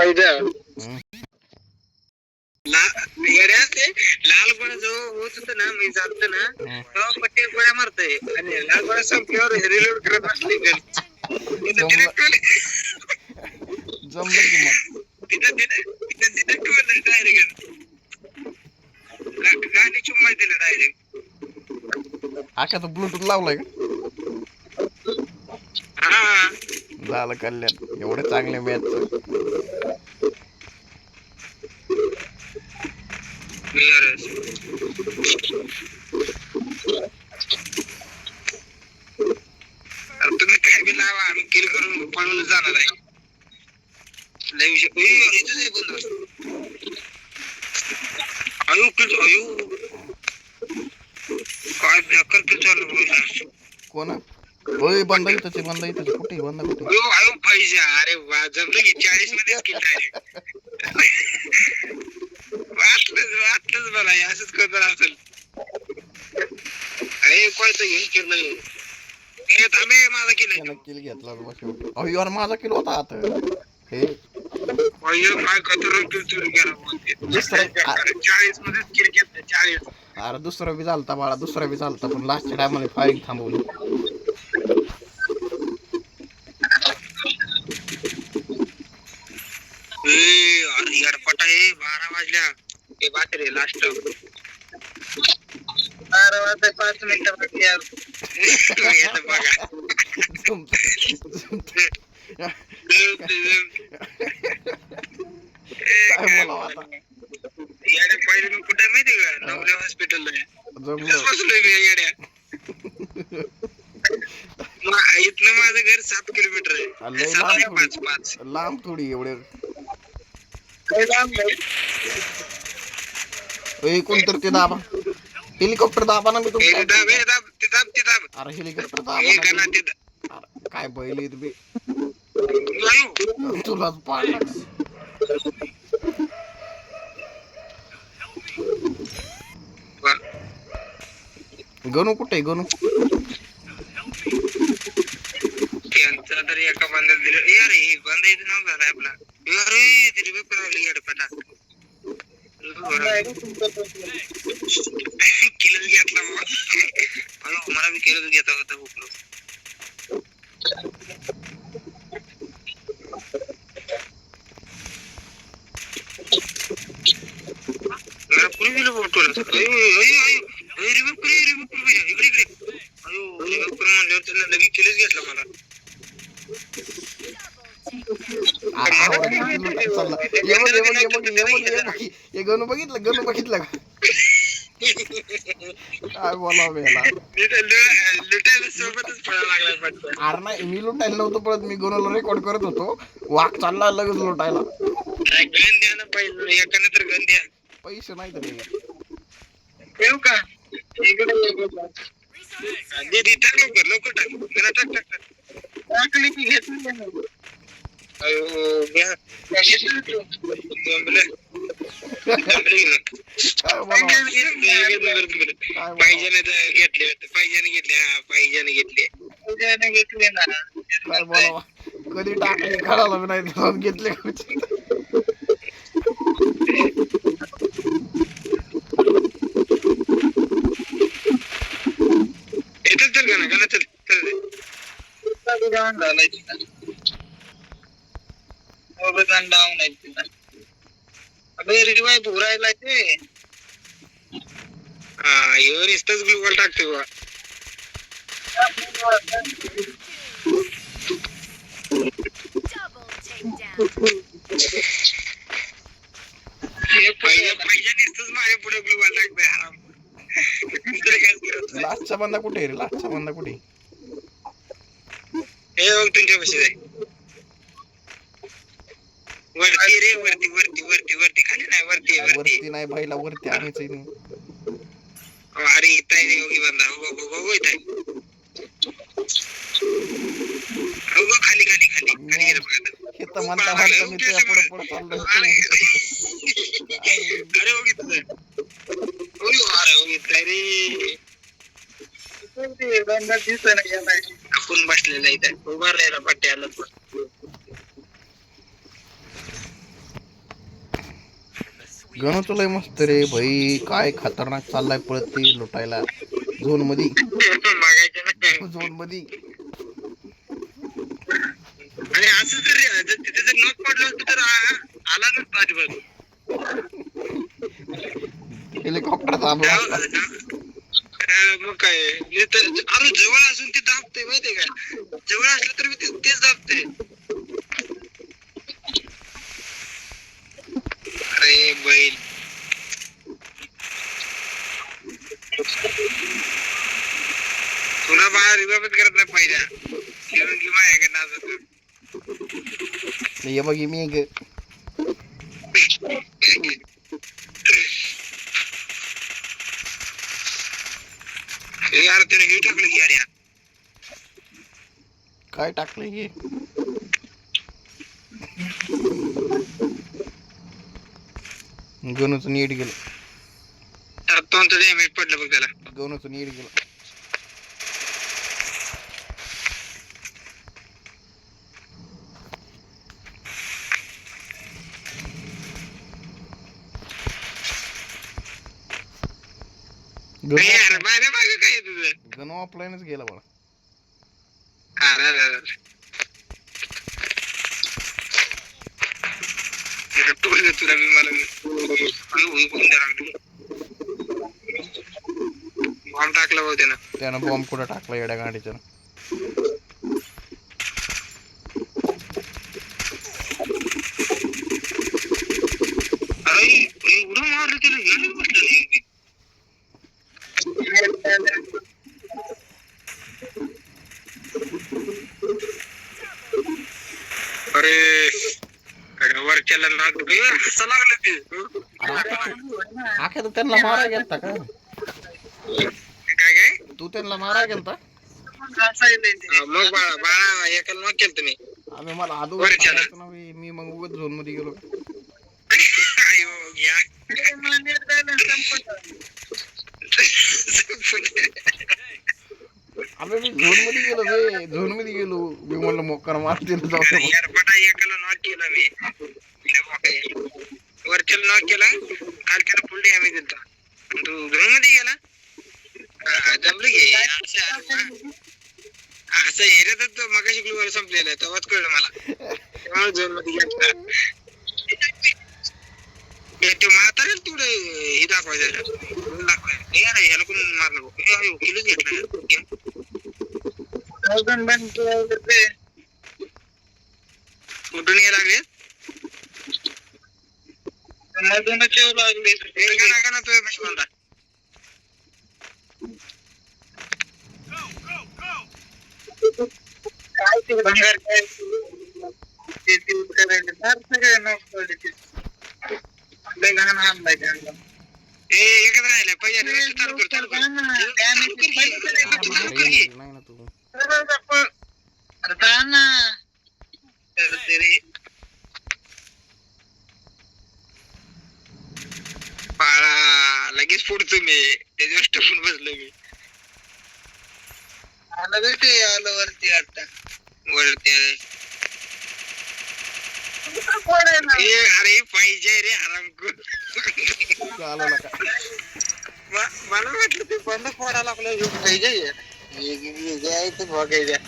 हम्म. लाल गोळा जो होत होता ना मी जातो ना तेव्हा पट्टी गोळ्या मारतोय आणि लाल गोळा संपल्यावर रिलोड करत बसले जमलं जमलं की मग डायरेक्ट गाणी चुम्मा दिलं डायरेक्ट. आकाचा ब्लूटूथ लावलाय का? हा झालं कल्याण एवढं चांगल्या मॅच तुम्ही काय बी लावा आम्ही किल करून पळूनच जाणार आहे. लय विषय काय बेकार किल चालू कोण होय बंद इथंच कुठे बंद कुठे पाहिजे. अरे वा जमलं की 40 मध्येच किल डायरेक्ट. वाटलंच मला असंच करणार असेल. कोणतं घेऊन फिरलं थांबे माझा किल किल घेतला शेवटी यार माझा किल होता आता हे काय खतरनाक किल चोरी केला 40 मध्येच किल घेतलं 40. अरे दुसरा बी चालता बाळा दुसरा बी चालता पण लास्टच्या टायमाला फायरिंग थांबवली. अरे यार पटा 12 वाजल्या हे बात रे लास्ट 12 वाजता 5 मिनिटं बाकी यार. बघा काय बोलावं आता याड्या पहिले मी कुठे माहिती का नवल्या हॉस्पिटलला बसलोय मी याड्या. इथनं माझं घर 7 किलोमीटर आहे. लांब थोडी एवढे कोणतरी ते दाबा हेलिकॉप्टर दाबा ना मी तुमच्या अरे हेलिकॉप्टर दाबा काय बैल तुम्ही तुलाच पाडला गणू कुठे गणू त्यांचा तरी एका बांधायला दिलं अरे हे बांधा इथं नाव झालाय आपला अरे तरी पेपर आवली याड पटा किलच घेतला मला बी किलच घेता होता हुकलो. पुरी दिलं फोटोला इकडे म्हणल्यावर त्यांना लगेच किलच घेतला मला. गणू बघितलं का काय बोलावं याला लुटायला सोबतच पळायला लागला. अरे नाही मी लुटायला नव्हतो पळत मी गणूला रेकॉर्ड करत होतो वाघ चालला लगेच लुटायला. गन द्या ना पहिले एकाने तर गन द्या पैसे नाही तर येऊ का दीदी टाक लवकर टाक मला टाक टाकली की घेतली पाहिजे घेतले ना काय बोलावा कधी टाकली काढायला नाही घेतले चल गाणं चल डाऊन झालाय डाऊन आहे तिला अबे रिवाय भुरायला ते हा एवर इस्तच ग्लुकॉल टाकते बा माझ्या पुढे ग्लुकॉल टाकते आराम. लास्टचा बंदा कुठे रे लास्टचा बंदा कुठे हे बघ तुमच्या पाशी जाय वरती रे वरती खाली नाही वरती नाही बाईला वरती आणायचं नाही. अरे इथं आहे योगी बंदा हो इथं आहे खाली गेलं बघा हे तर म्हणता मी तुझ्या पुढे चाललोय अरे हो इथं रे बंदा दिसत नाही आपण बसलेला इथं उभा राहिला पट्ट्याला गणूच लय मस्त रे भाई, काय खतरनाक चाललाय पळत ते लुटायला झोन मध्ये. झोन मध्ये आणि असं जर तिथे जर नॉक पडलं असतं तर आला नसता अजिबात. हेलिकॉप्टर दाबला असता. मग काय अरे जवळ असून ते दाबते माहितीये का, जवळ असलं तर मी तेच दाबते. अरे बैल तुला बाहेर रिबाबत करत नाही पाहिजे घेऊन घेऊन आहे का नाच. ये बघ मी ग. यार त्याने हे टाकलं की यार. काय टाकलं हे? गणूच नीट गेलं. तो डॅमेज पडलं बघ त्याला. गणूच नीट गेलं. यार माझ्या मागे काय तुझं. गणू ऑफलाईनच गेला बघा. तुला मी मला बॉम्ब टाकला भाऊ त्यानं बॉम्ब कुठं टाकला येड्या गाडीच्या. अरे एवढं मारलं त्याला यायला बसलं नाही. अरे वरच्याला नाक हसा लागलं ते. आख्या तू त्यांना मारा गेलता का? काय तू त्यांना मारा गेलता? मग बाळा एकाला नॉक केलं तुम्ही. आम्ही मला आदू मी मग उगत झोन मध्ये गेलो. आम्ही मी झोन मध्ये गेलो रे, झोन मध्ये गेलो. मी म्हणलं मोकार मारतील जाऊ. एकाला नॉक केला मी. वरच्याला नॉक केला, खालच्याला फुल डॅमेज दिलता. तू झोन मध्ये गेला जमलं घे. असं एरियातच मगाशी ग्लुवर संपलेलं आहे तेव्हाच कळलं मला. झोन मध्ये गेला ते म्हातारेल तेवढं हे दाखवायचं याला कोण मारलं किलोच घेतला. कुठून ये लागले ना तुझ्या पेशा. काय ते भंगार काय एकच राहिलं पहिल्या पाळा लगेच पुढचं मी त्याच्यावर टपून बसलो मी. आलं भेटे आलं वरती आता वरती. अरे पाहिजे रे आराम मला वाटलं ते बंद फोडायला आपल्याला पाहिजे बघायच्या.